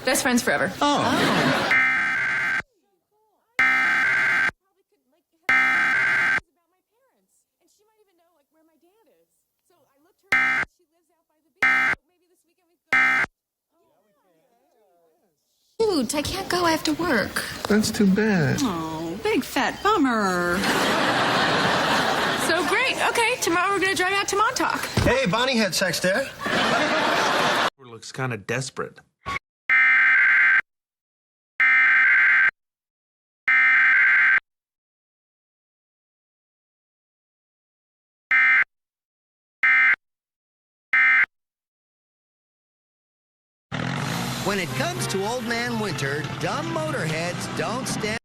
Best friends forever. Oh. Shoot, I can't go. I have to work. That's too bad. Oh, big fat bummer. So great. Okay, tomorrow we're going to drive out to Montauk. Hey, Bonnie had sex there. Looks kind of desperate. When it comes to Old Man Winter, dumb motorheads don't stand